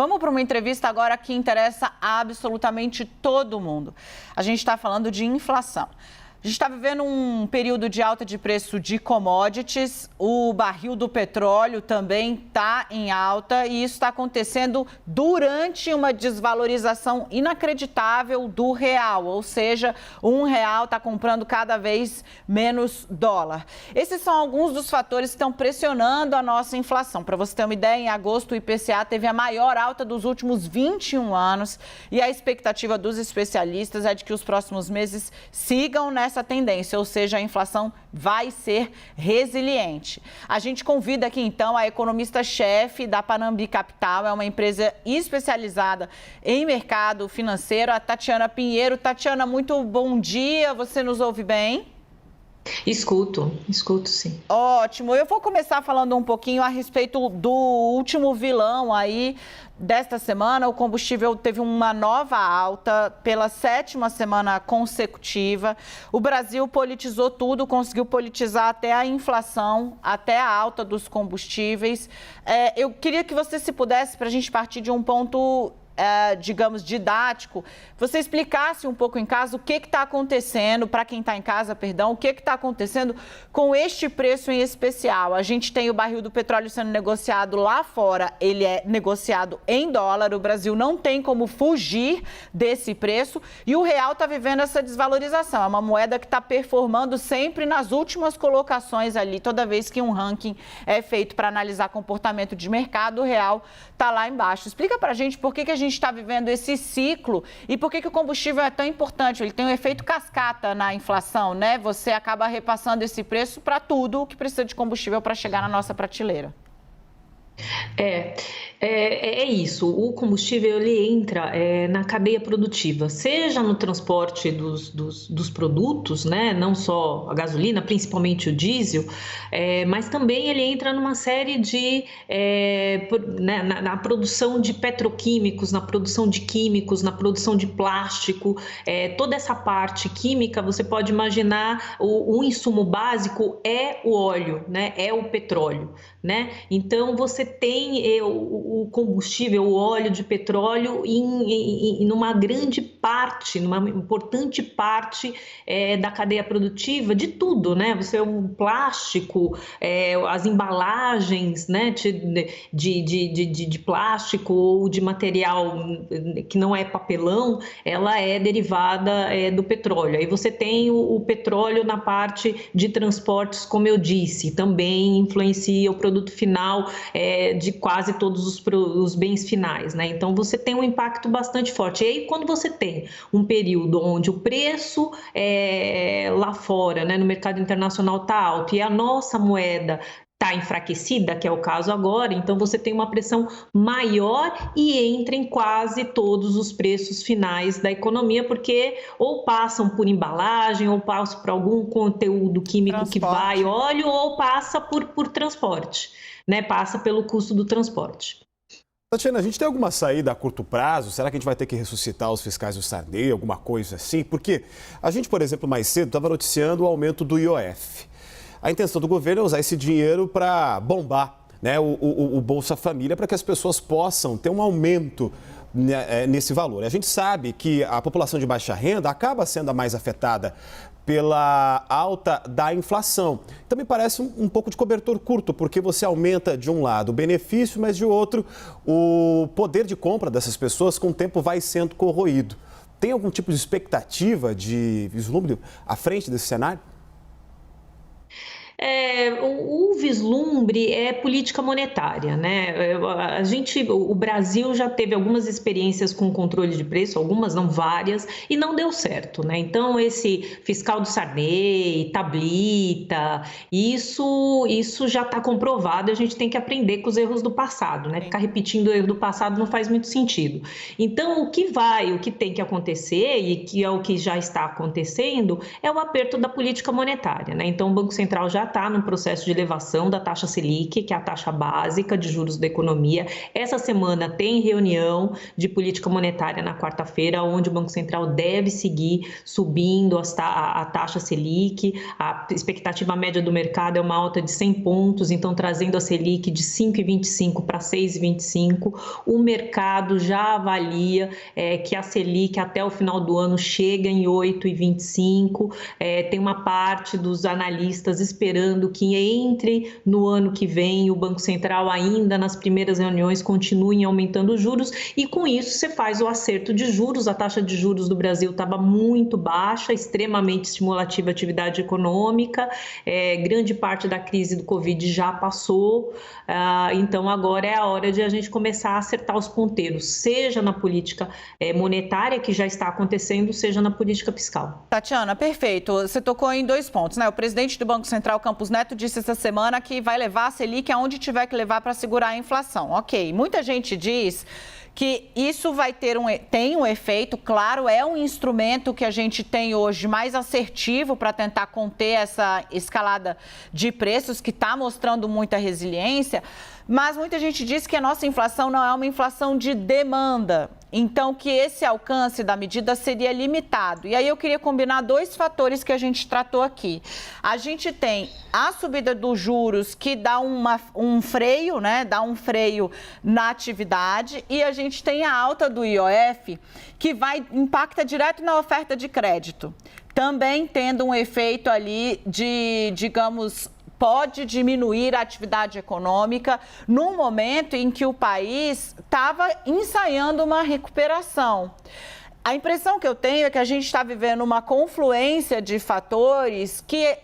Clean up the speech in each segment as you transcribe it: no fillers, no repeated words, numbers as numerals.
vamos para uma entrevista agora que interessa absolutamente todo mundo. A gente está falando de inflação. A gente está vivendo um período de alta de preço de commodities, o barril do petróleo também está em alta e isso está acontecendo durante uma desvalorização inacreditável do real, ou seja, R$1 está comprando cada vez menos dólar. Esses são alguns dos fatores que estão pressionando a nossa inflação. Para você ter uma ideia, em agosto o IPCA teve a maior alta dos últimos 21 anos e a expectativa dos especialistas é de que os próximos meses sigam nessa tendência, ou seja, a inflação vai ser resiliente. A gente convida aqui então a economista-chefe da Panambi Capital, é uma empresa especializada em mercado financeiro, a Tatiana Pinheiro. Tatiana, muito bom dia, você nos ouve bem? Escuto sim. Ótimo, eu vou começar falando um pouquinho a respeito do último vilão aí desta semana. O combustível teve uma nova alta pela 7ª semana consecutiva. O Brasil politizou tudo, conseguiu politizar até a inflação, até a alta dos combustíveis. Eu queria que você, se pudesse, para a gente partir de um ponto digamos, didático, você explicasse um pouco em casa o que está acontecendo, para quem está em casa, perdão, o que está acontecendo com este preço em especial. A gente tem o barril do petróleo sendo negociado lá fora, ele é negociado em dólar, o Brasil não tem como fugir desse preço e o real está vivendo essa desvalorização. É uma moeda que está performando sempre nas últimas colocações ali, toda vez que um ranking é feito para analisar comportamento de mercado, o real está lá embaixo. Explica para a gente por que a gente está vivendo esse ciclo e por que o combustível é tão importante. Ele tem um efeito cascata na inflação, né? Você acaba repassando esse preço para tudo o que precisa de combustível para chegar na nossa prateleira. É isso, o combustível ele entra na cadeia produtiva, seja no transporte dos produtos, né, não só a gasolina, principalmente o diesel, mas também ele entra numa série de, na produção de petroquímicos, na produção de químicos, na produção de plástico, toda essa parte química, você pode imaginar, o insumo básico é o óleo, né, é o petróleo, né, então você tem o combustível, o óleo de petróleo numa grande parte, numa importante parte da cadeia produtiva de tudo, né? O plástico, as embalagens, né, de plástico ou de material que não é papelão, ela é derivada do petróleo. Aí você tem o petróleo na parte de transportes, como eu disse, também influencia o produto final de quase todos os bens finais, né? Então você tem um impacto bastante forte. E aí quando você tem um período onde o preço lá fora, né, no mercado internacional está alto e a nossa moeda está enfraquecida, que é o caso agora, então você tem uma pressão maior e entra em quase todos os preços finais da economia, porque ou passam por embalagem, ou passam por algum conteúdo químico que vai óleo, ou passa por transporte, né? Passa pelo custo do transporte. Tatiana, a gente tem alguma saída a curto prazo? Será que a gente vai ter que ressuscitar os fiscais do Sarney, alguma coisa assim? Porque a gente, por exemplo, mais cedo estava noticiando o aumento do IOF. A intenção do governo é usar esse dinheiro para bombar, né, o Bolsa Família, para que as pessoas possam ter um aumento nesse valor. A gente sabe que a população de baixa renda acaba sendo a mais afetada pela alta da inflação. Então me parece um pouco de cobertor curto, porque você aumenta de um lado o benefício, mas de outro o poder de compra dessas pessoas com o tempo vai sendo corroído. Tem algum tipo de expectativa de vislumbre à frente desse cenário? O vislumbre é política monetária, né? O Brasil já teve algumas experiências com controle de preço, algumas, não várias, e não deu certo, né? Então, esse fiscal do Sarney, tablita, isso já está comprovado e a gente tem que aprender com os erros do passado, né? Ficar repetindo o erro do passado não faz muito sentido. Então, o que tem que acontecer, e que é o que já está acontecendo, é o aperto da política monetária, né? Então, o Banco Central já está no processo de elevação da taxa Selic, que é a taxa básica de juros da economia. Essa semana tem reunião de política monetária na quarta-feira, onde o Banco Central deve seguir subindo a taxa Selic. A expectativa média do mercado é uma alta de 100 pontos, então trazendo a Selic de 5,25 para 6,25. O mercado já avalia que a Selic até o final do ano chega em 8,25. Tem uma parte dos analistas esperando que entre no ano que vem o Banco Central ainda nas primeiras reuniões continue aumentando os juros e com isso você faz o acerto de juros. A taxa de juros do Brasil estava muito baixa, extremamente estimulativa à atividade econômica, grande parte da crise do Covid já passou, então agora é a hora de a gente começar a acertar os ponteiros, seja na política monetária, que já está acontecendo, seja na política fiscal. Tatiana, perfeito. Você tocou em 2 pontos, né? O presidente do Banco Central, Campos Neto, disse essa semana que vai levar a Selic aonde tiver que levar para segurar a inflação. Ok, muita gente diz que isso tem um efeito, claro, é um instrumento que a gente tem hoje mais assertivo para tentar conter essa escalada de preços que está mostrando muita resiliência, mas muita gente diz que a nossa inflação não é uma inflação de demanda, então que esse alcance da medida seria limitado. E aí eu queria combinar 2 fatores que a gente tratou aqui. A gente tem a subida dos juros que dá um freio, né? Dá um freio na atividade, e a gente tem a alta do IOF que impacta direto na oferta de crédito, também tendo um efeito ali de, digamos, pode diminuir a atividade econômica num momento em que o país estava ensaiando uma recuperação. A impressão que eu tenho é que a gente está vivendo uma confluência de fatores que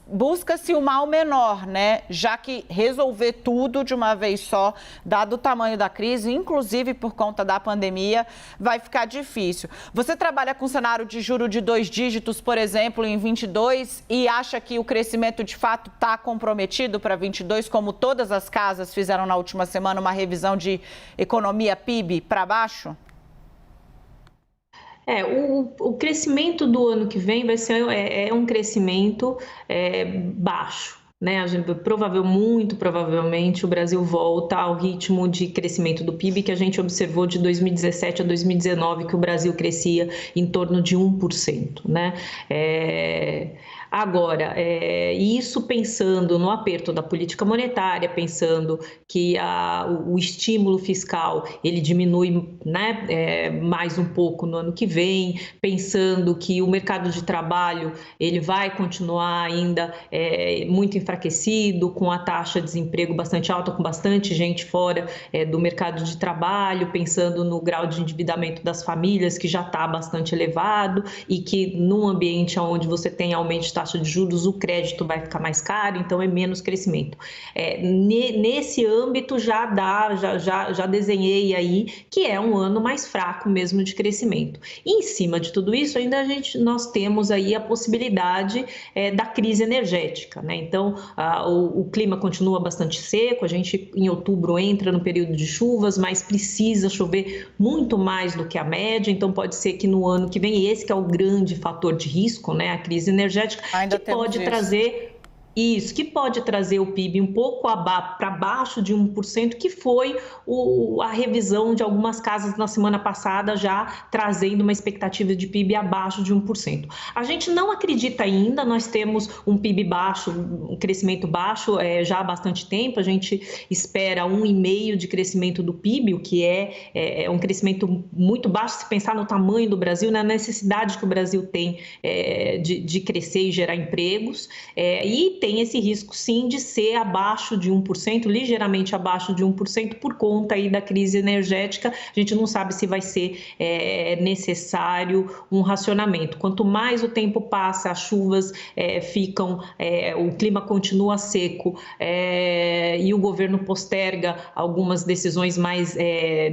busca-se o mal menor, né? Já que resolver tudo de uma vez só, dado o tamanho da crise, inclusive por conta da pandemia, vai ficar difícil. Você trabalha com cenário de juro de 2 dígitos, por exemplo, em 22 e acha que o crescimento de fato está comprometido para 22, como todas as casas fizeram na última semana uma revisão de economia PIB para baixo? O crescimento do ano que vem vai ser um crescimento baixo, né? Muito provavelmente o Brasil volta ao ritmo de crescimento do PIB que a gente observou de 2017 a 2019, que o Brasil crescia em torno de 1%, né? Agora, isso pensando no aperto da política monetária, pensando que o estímulo fiscal ele diminui, né, mais um pouco no ano que vem, pensando que o mercado de trabalho ele vai continuar ainda muito enfraquecido, com a taxa de desemprego bastante alta, com bastante gente fora do mercado de trabalho, pensando no grau de endividamento das famílias que já está bastante elevado e que num ambiente onde você tem aumento de taxa de juros, o crédito vai ficar mais caro, então é menos crescimento. Nesse âmbito já desenhei aí que é um ano mais fraco mesmo de crescimento. E em cima de tudo isso, ainda nós temos aí a possibilidade da crise energética, né? Então, o clima continua bastante seco, a gente em outubro entra no período de chuvas, mas precisa chover muito mais do que a média, então pode ser que no ano que vem, e esse que é o grande fator de risco, né, a crise energética, ainda que pode trazer isso, que pode trazer o PIB um pouco para baixo de 1%, que foi a revisão de algumas casas na semana passada, já trazendo uma expectativa de PIB abaixo de 1%. A gente não acredita ainda, nós temos um PIB baixo, um crescimento baixo já há bastante tempo, a gente espera 1,5% de crescimento do PIB, o que é um crescimento muito baixo, se pensar no tamanho do Brasil, na necessidade que o Brasil tem de crescer e gerar empregos, e tem esse risco sim de ser abaixo de 1%, ligeiramente abaixo de 1% por conta aí da crise energética. A gente não sabe se vai ser necessário um racionamento. Quanto mais o tempo passa, as chuvas ficam, o clima continua seco e o governo posterga algumas decisões mais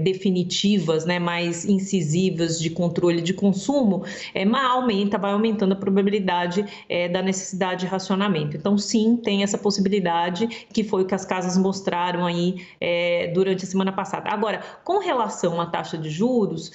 definitivas, né, mais incisivas de controle de consumo, vai aumentando a probabilidade da necessidade de racionamento. Então, sim, tem essa possibilidade, que foi o que as casas mostraram aí durante a semana passada. Agora, com relação à taxa de juros,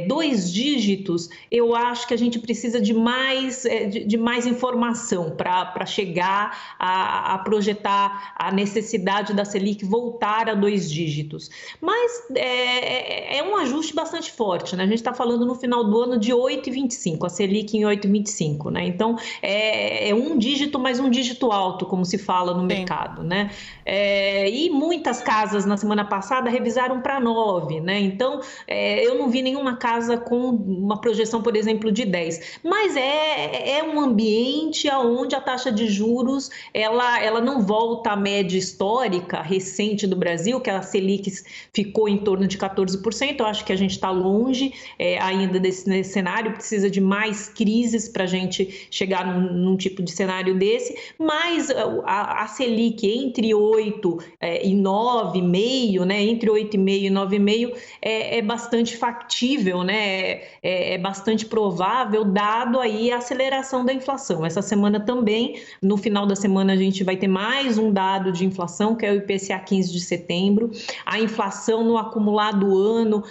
2 dígitos, eu acho que a gente precisa de mais informação para chegar a projetar a necessidade da Selic voltar a 2 dígitos. Mas é um ajuste bastante forte, né? A gente está falando no final do ano de 8,25, a Selic em 8,25, né? Então, é um dígito, mas um dígito alto, como se fala no mercado, né? E muitas casas na semana passada revisaram para 9, né? Então, eu não vi nenhuma casa com uma projeção, por exemplo, de 10. Mas é um ambiente onde a taxa de juros ela não volta à média histórica recente do Brasil, que a Selic ficou em torno de 14%. Eu acho que a gente está longe ainda nesse cenário, precisa de mais crises para a gente chegar num tipo de cenário desse, mas a Selic entre 8 e 9,5, né, entre 8,5 e 9,5 é bastante factível, né, é bastante provável, dado aí a aceleração da inflação. Essa semana também, no final da semana, a gente vai ter mais um dado de inflação, que é o IPCA 15 de setembro. A inflação no acumulado ano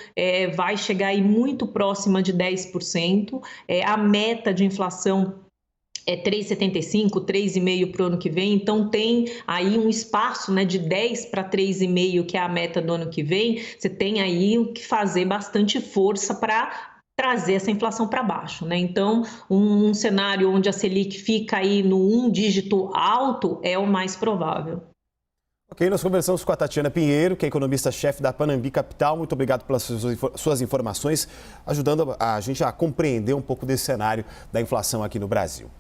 vai chegar aí muito próxima de 10%. A meta de inflação é 3,75, 3,5 para o ano que vem, então tem aí um espaço, né, de 10 para 3,5, que é a meta do ano que vem. Você tem aí o que fazer bastante força para trazer essa inflação para baixo, né? Então, um cenário onde a Selic fica aí no 1 dígito alto é o mais provável. Ok, nós conversamos com a Tatiana Pinheiro, que é economista-chefe da Panambi Capital. Muito obrigado pelas suas informações, ajudando a gente a compreender um pouco desse cenário da inflação aqui no Brasil.